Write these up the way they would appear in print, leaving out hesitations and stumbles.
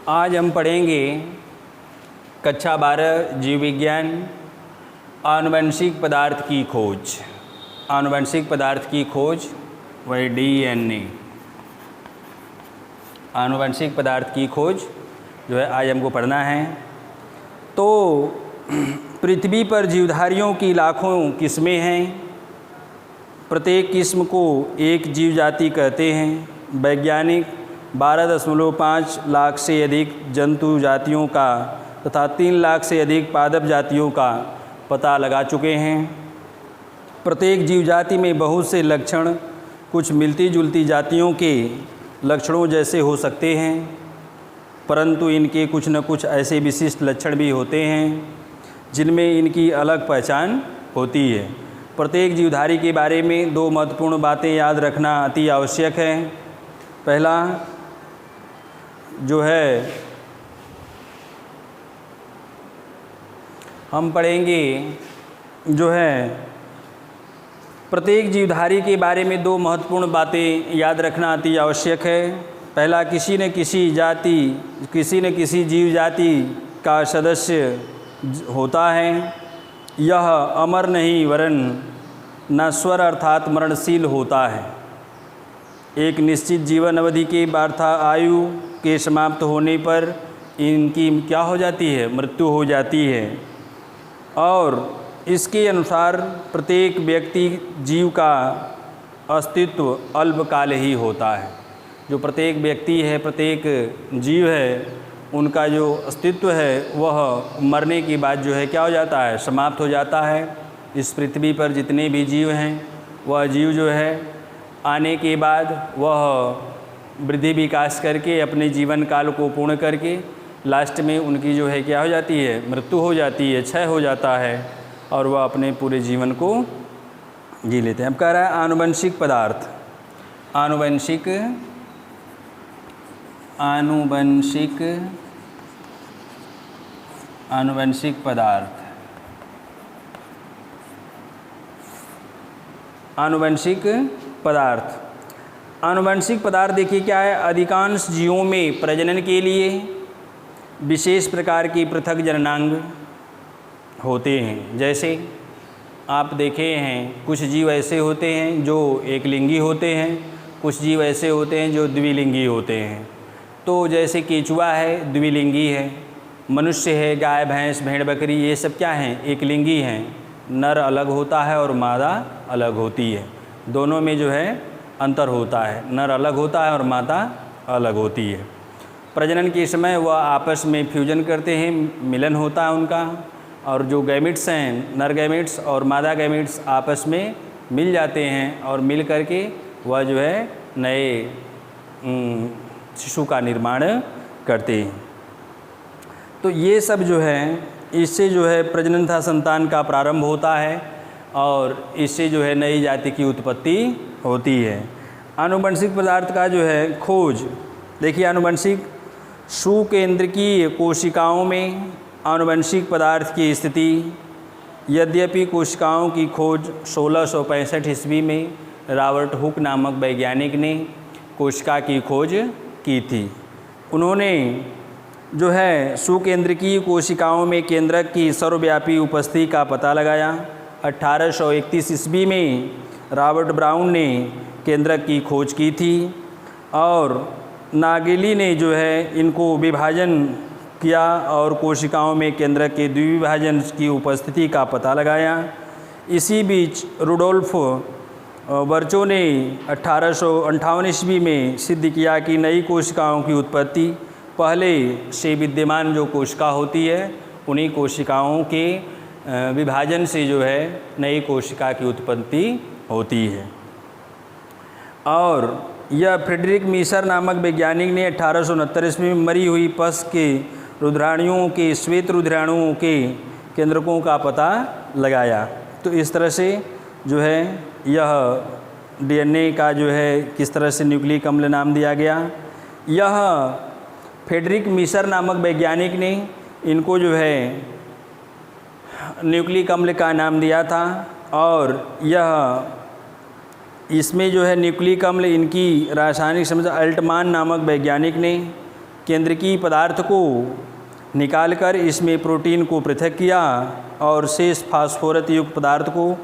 आज हम पढ़ेंगे कक्षा 12 जीव विज्ञान आनुवंशिक पदार्थ की खोज। आनुवंशिक पदार्थ की खोज वही DNA। आनुवंशिक पदार्थ की खोज जो है आज हमको पढ़ना है। तो पृथ्वी पर जीवधारियों की लाखों किस्में हैं। प्रत्येक किस्म को एक जीव जाति कहते हैं। वैज्ञानिक 12.5 लाख से अधिक जंतु जातियों का तथा 3 लाख से अधिक पादप जातियों का पता लगा चुके हैं। प्रत्येक जीव जाति में बहुत से लक्षण कुछ मिलती जुलती जातियों के लक्षणों जैसे हो सकते हैं, परंतु इनके कुछ न कुछ ऐसे विशिष्ट लक्षण भी होते हैं जिनमें इनकी अलग पहचान होती है। प्रत्येक जीवधारी के बारे में 2 महत्वपूर्ण बातें याद रखना अति आवश्यक है। पहला जो है हम पढ़ेंगे जो है प्रत्येक जीवधारी के बारे में 2 महत्वपूर्ण बातें याद रखना अति आवश्यक है। पहला, किसी न किसी जीव जाति का सदस्य होता है। यह अमर नहीं वरन नश्वर अर्थात मरणशील होता है। एक निश्चित जीवन अवधि के आयु के समाप्त होने पर इनकी क्या हो जाती है? मृत्यु हो जाती है। और इसके अनुसार प्रत्येक व्यक्ति जीव का अस्तित्व अल्पकाल ही होता है। जो प्रत्येक व्यक्ति है, प्रत्येक जीव है, उनका जो अस्तित्व है वह मरने के बाद जो है क्या हो जाता है? समाप्त हो जाता है। इस पृथ्वी पर जितने भी जीव हैं वह जीव जो है आने के बाद वह वृद्धि विकास करके अपने जीवन काल को पूर्ण करके लास्ट में उनकी जो है क्या हो जाती है? मृत्यु हो जाती है, क्षय हो जाता है और वह अपने पूरे जीवन को जी लेते हैं। अब कह रहा है आनुवंशिक पदार्थ। आनुवंशिक पदार्थ। आनुवंशिक पदार्थ। आनुवंशिक पदार्थ देखिए क्या है? अधिकांश जीवों में प्रजनन के लिए विशेष प्रकार की पृथक जननांग होते हैं। जैसे आप देखे हैं कुछ जीव ऐसे होते हैं जो एकलिंगी होते हैं, कुछ जीव ऐसे होते हैं जो द्विलिंगी होते हैं। तो जैसे केंचुआ है द्विलिंगी है, मनुष्य है, गाय भैंस भेड़ बकरी ये सब क्या हैं? एकलिंगी हैं। नर अलग होता है और मादा अलग होती है। दोनों में जो है अंतर होता है, नर अलग होता है और मादा अलग होती है। प्रजनन के समय वह आपस में फ्यूजन करते हैं, मिलन होता है उनका, और जो गैमेट्स हैं, नर गैमेट्स और मादा गैमेट्स आपस में मिल जाते हैं और मिल करके वह जो है नए शिशु का निर्माण करते हैं। तो ये सब जो है इससे जो है प्रजनन तथा संतान का प्रारंभ होता है और इससे जो है नई जाति की उत्पत्ति होती है। आनुवंशिक पदार्थ का जो है खोज देखिए, आनुवंशिक सुकेंद्रकीय कोशिकाओं में आनुवंशिक पदार्थ की स्थिति। यद्यपि कोशिकाओं की खोज 1665 ईस्वी में रॉबर्ट हुक नामक वैज्ञानिक ने कोशिका की खोज की थी। उन्होंने जो है सुकेंद्रकीय कोशिकाओं में केंद्रक की सर्वव्यापी उपस्थिति का पता लगाया। 1831 ईस्वी में रॉबर्ट ब्राउन ने केंद्रक की खोज की थी और नागेली ने जो है इनको विभाजन किया और कोशिकाओं में केंद्रक के द्विविभाजन की उपस्थिति का पता लगाया। इसी बीच रुडोल्फ वर्चो ने 1858 ईस्वी में सिद्ध किया कि नई कोशिकाओं की उत्पत्ति पहले से विद्यमान जो कोशिका होती है उन्हीं कोशिकाओं के विभाजन से जो है नई कोशिका की उत्पत्ति होती है। और यह फ्रेडरिक मीसर नामक वैज्ञानिक ने 1869 ईस्वी में मरी हुई पश के रुधिराणुओं के श्वेत रुधिराणुओं के केंद्रकों का पता लगाया। तो इस तरह से जो है यह DNA का जो है किस तरह से न्यूक्लिक अम्ल नाम दिया गया। यह फ्रेडरिक मीसर नामक वैज्ञानिक ने इनको जो है न्यूक्लिक अम्ल का नाम दिया था और यह इसमें जो है न्यूक्लिक अम्ल इनकी रासायनिक समझ अल्टमान नामक वैज्ञानिक ने केंद्रकीय पदार्थ को निकालकर इसमें प्रोटीन को पृथक किया और शेष फास्फोरस युक्त पदार्थ को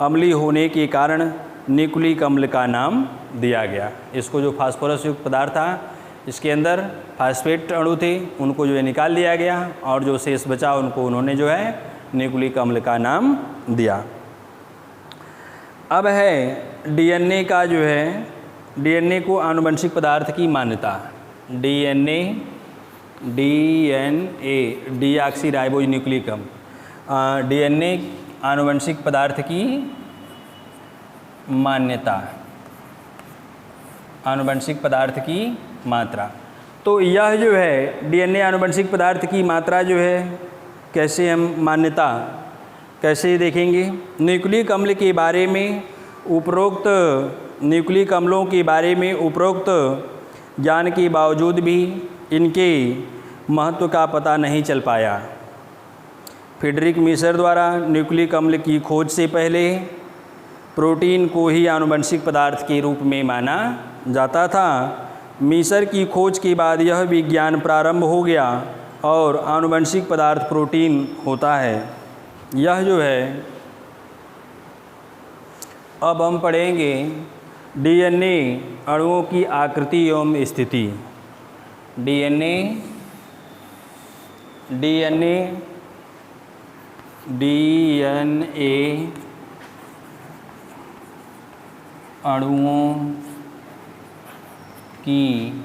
अम्लीय होने के कारण न्यूक्लिक अम्ल का नाम दिया गया। इसको जो फास्फोरस युक्त पदार्थ था, इसके अंदर फास्फेट अणु थे, उनको जो है निकाल दिया गया और जो शेष बचा उनको उन्होंने जो है न्यूक्लिक अम्ल का नाम दिया। अब है डीएनए का जो है, डीएनए को आनुवंशिक पदार्थ की मान्यता। डीएनए डीऑक्सीराइबोज न्यूक्लिक अम्ल, डीएनए आनुवंशिक पदार्थ की मान्यता, आनुवंशिक पदार्थ की मात्रा। तो यह जो है डीएनए आनुवंशिक पदार्थ की मात्रा जो है कैसे हम मान्यता कैसे देखेंगे। न्यूक्लिक अम्ल के बारे में उपरोक्त न्यूक्लिक अम्लों के बारे में उपरोक्त ज्ञान के बावजूद भी इनके महत्व का पता नहीं चल पाया। फ्रेडरिक मीसर द्वारा न्यूक्लिक अम्ल की खोज से पहले प्रोटीन को ही आनुवंशिक पदार्थ के रूप में माना जाता था। मीसर की खोज के बाद यह विज्ञान प्रारंभ हो गया और आनुवंशिक पदार्थ प्रोटीन होता है। यह जो है अब हम पढ़ेंगे डीएनए अणुओं की आकृति एवं स्थिति। डीएनए अणुओं की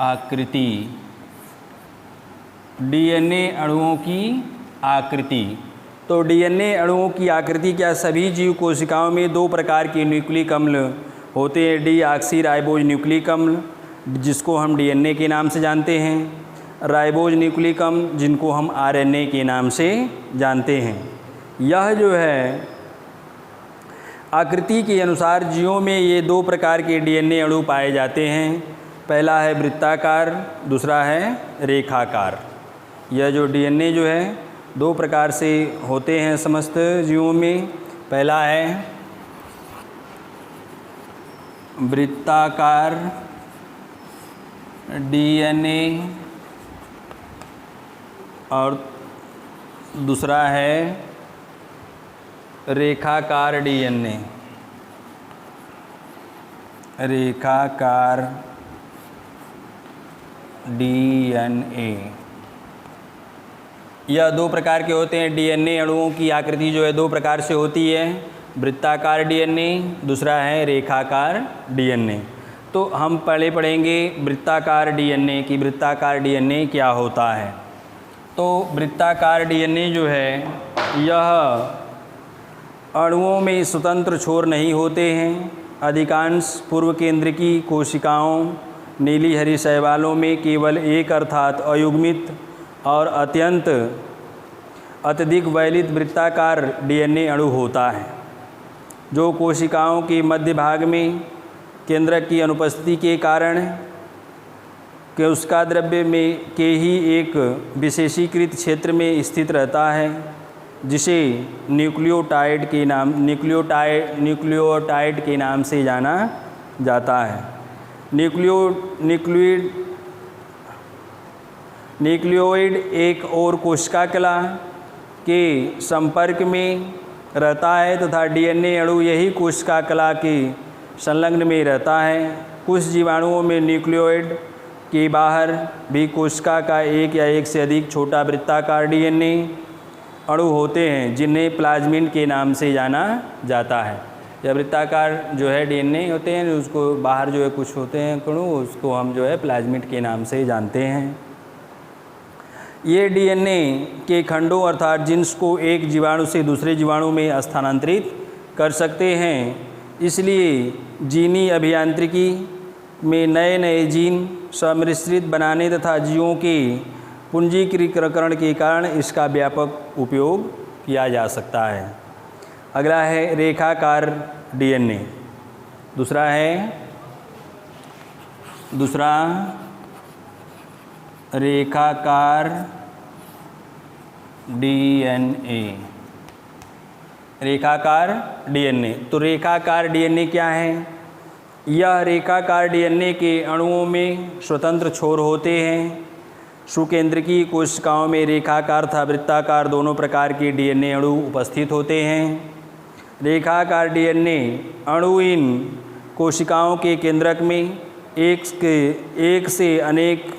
आकृति। डीएनए अणुओं की आकृति। तो डीएनए अणुओं की आकृति क्या, सभी जीव कोशिकाओं में दो प्रकार के न्यूक्लिक अम्ल होते हैं। डीऑक्सीराइबोज न्यूक्लिक अम्ल जिसको हम डीएनए के नाम से जानते हैं, राइबोज न्यूक्लिक अम्ल जिनको हम आरएनए के नाम से जानते हैं। यह जो है आकृति के अनुसार जीवों में ये दो प्रकार के डीएनए अणु पाए जाते हैं। पहला है वृत्ताकार, दूसरा है रेखाकार। यह जो डीएनए जो है दो प्रकार से होते हैं समस्त जीवों में। पहला है वृत्ताकार डीएनए और दूसरा है रेखाकार डीएनए। रेखाकार डीएनए यह दो प्रकार के होते हैं। डीएनए अणुओं की आकृति जो है दो प्रकार से होती है, वृत्ताकार डीएनए, दूसरा है रेखाकार डीएनए। तो हम पहले पढ़ेंगे वृत्ताकार डीएनए की वृत्ताकार डीएनए क्या होता है। तो वृत्ताकार डीएनए जो है यह अणुओं में स्वतंत्र छोर नहीं होते हैं। अधिकांश पूर्व केंद्रकी कोशिकाओं नीली हरी शैवालों में केवल एक अर्थात अयुग्मित और अत्यधिक वैलित वृत्ताकार डीएनए अणु होता है, जो कोशिकाओं के मध्य भाग में केंद्रक की अनुपस्थिति के कारण कोशिका द्रव्य में के ही एक विशेषीकृत क्षेत्र में स्थित रहता है, जिसे न्यूक्लियोटाइड के नाम से जाना जाता है। न्यूक्लियोइड एक और कोशिका कला के संपर्क में रहता है तथा डीएनए अणु यही कोशिका कला के संलग्न में रहता है। कुछ जीवाणुओं में न्यूक्लियोइड के बाहर भी कोशिका का एक या एक से अधिक छोटा वृत्ताकार डीएनए अणु होते हैं, जिन्हें प्लाज्मिड के नाम से जाना जाता है। यह वृत्ताकार जो है डीएनए होते हैं, उसको बाहर जो है कुछ होते हैं अणु, उसको हम जो है प्लाज्मिड के नाम से जानते हैं। ये डीएनए के खंडों अर्थात जीन्स को एक जीवाणु से दूसरे जीवाणु में स्थानांतरित कर सकते हैं। इसलिए जीनी अभियांत्रिकी में नए नए जीन सम्मिश्रित बनाने तथा जीवों के पूंजीकृतकरण के कारण इसका व्यापक उपयोग किया जा सकता है। अगला है रेखाकार डीएनए। दूसरा रेखाकार डीएनए। रेखाकार डीएनए। तो रेखाकार डीएनए क्या है? यह रेखाकार डीएनए के अणुओं में स्वतंत्र छोर होते हैं। सुकेंद्रकीय कोशिकाओं में रेखाकार तथा वृत्ताकार दोनों प्रकार के डीएनए अणु उपस्थित होते हैं। रेखाकार डीएनए अणु इन कोशिकाओं के केंद्रक में एक से अनेक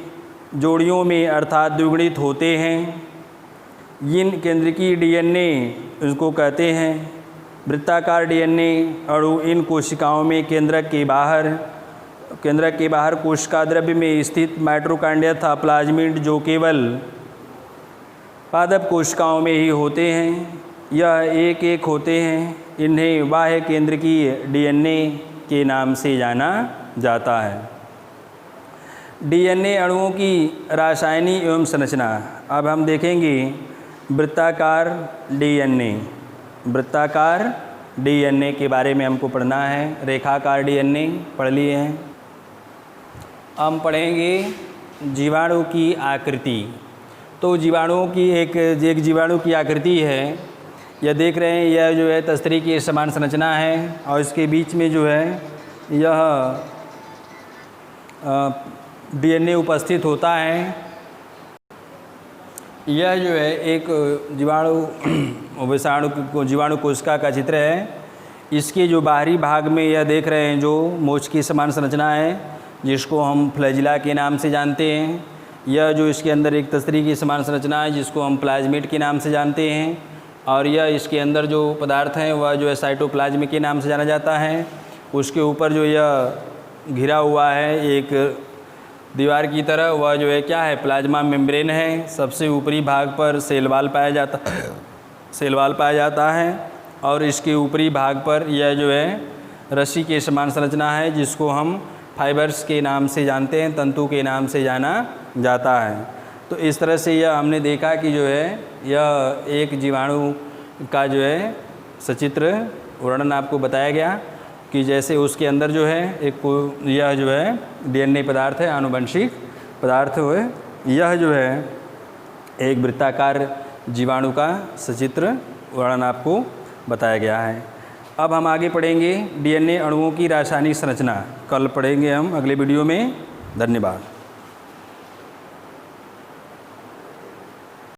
जोड़ियों में अर्थात द्विगुणित होते हैं। इन केंद्रकीय डीएनए इसको कहते हैं। वृत्ताकार डीएनए अणु इन कोशिकाओं में केंद्रक के बाहर कोशिका द्रव्य में स्थित माइटोकॉन्ड्रिया तथा प्लाज्मिड जो केवल पादप कोशिकाओं में ही होते हैं, यह एक एक होते हैं। इन्हें बाह्य केंद्रकीय डीएनए के नाम से जाना जाता है। डीएनए अणुओं की रासायनिक एवं संरचना। अब हम देखेंगे वृत्ताकार डीएनए के बारे में हमको पढ़ना है। रेखाकार डीएनए पढ़ लिए हैं। हम पढ़ेंगे जीवाणु की आकृति। तो जीवाणुओं की एक जीवाणु की आकृति है, यह देख रहे हैं, यह जो है तस्तरी की समान संरचना है और इसके बीच में जो है यह डीएनए उपस्थित होता है। यह जो है एक जीवाणु कोशिका का चित्र है। इसके जो बाहरी भाग में यह देख रहे हैं जो मोच की समान संरचना है, जिसको हम फ्लैजिला के नाम से जानते हैं। यह जो इसके अंदर एक तस्तरी की समान संरचना है, जिसको हम प्लाज्मिड के नाम से जानते हैं। और यह इसके अंदर जो पदार्थ हैं वह जो है साइटोप्लाज्म के नाम से जाना जाता है। उसके ऊपर जो यह घिरा हुआ है एक दीवार की तरह, वह जो है क्या है, प्लाज्मा मेम्ब्रेन है। सबसे ऊपरी भाग पर सेल वाल पाया जाता है और इसके ऊपरी भाग पर यह जो है रस्सी के समान संरचना है, जिसको हम फाइबर्स के नाम से जानते हैं, तंतु के नाम से जाना जाता है। तो इस तरह से यह हमने देखा कि जो है यह एक जीवाणु का जो है सचित्र वर्णन आपको बताया गया कि जैसे उसके अंदर जो है यह जो है डीएनए पदार्थ है, आनुवंशिक पदार्थ है। यह जो है एक वृत्ताकार जीवाणु का सचित्र वर्णन आपको बताया गया है। अब हम आगे पढ़ेंगे डीएनए अणुओं की रासायनिक संरचना। कल पढ़ेंगे हम अगले वीडियो में। धन्यवाद।